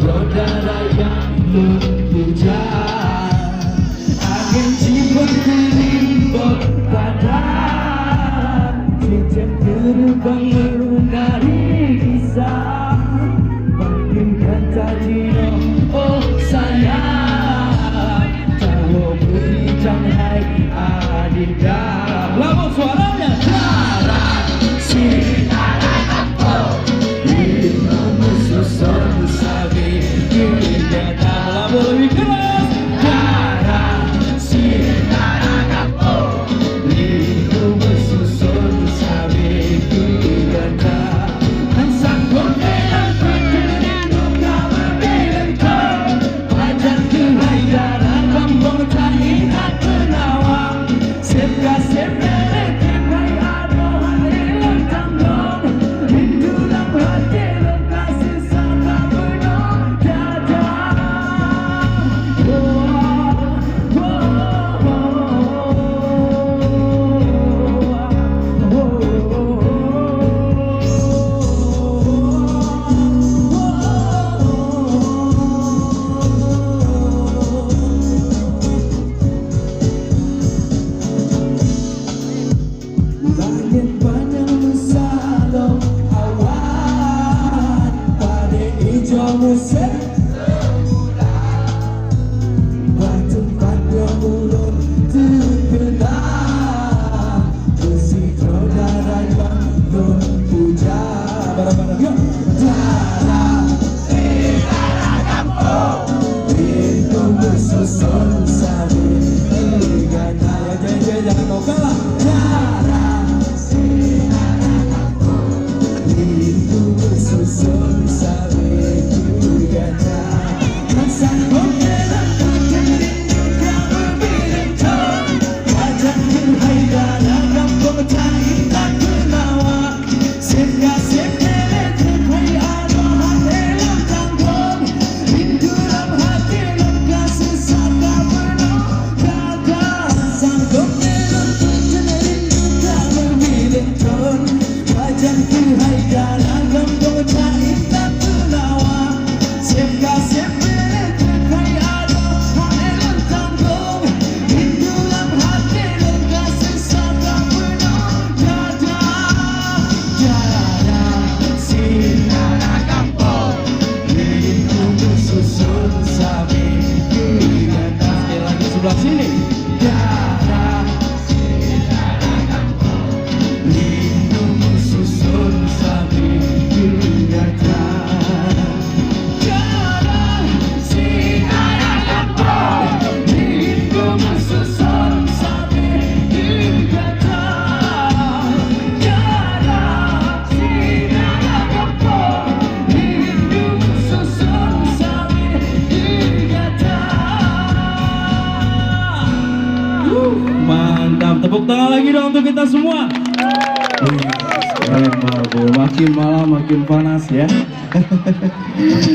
saudara yang berpuja. Angin cipat kelimbang badan, cincin terbang menari kisah. Bagaikan tadino, oh sayang, tahu beri jangan adinda. Lama suaranya. Darah sinar kampung, lima mesusun sabi kita lama lebih keras. Darah sinar kampung, lima mesusun sabi kita. Sanggup dengan berdiri luka berbintang, wajah kehai darah kampung tak ingat penawang. Sepka-sepka musik batu pada mulut terkenal, besi saudara yang berpuja. Barang-barang yuk. Darah kampung, itu bersusun sabi gana. Ya jangan mau kalah. Darah kampung, itu bersusun sabi. Sebelah sini. Darah kampung, lindung susun sabi ingatan. Darah kampung, lindung susun sabi ingatan. Darah kampung, lindung susun sabi ingatan. Mantap, tepuk tangan lagi dong untuk kita semua. Keren banget, makin malam makin panas ya.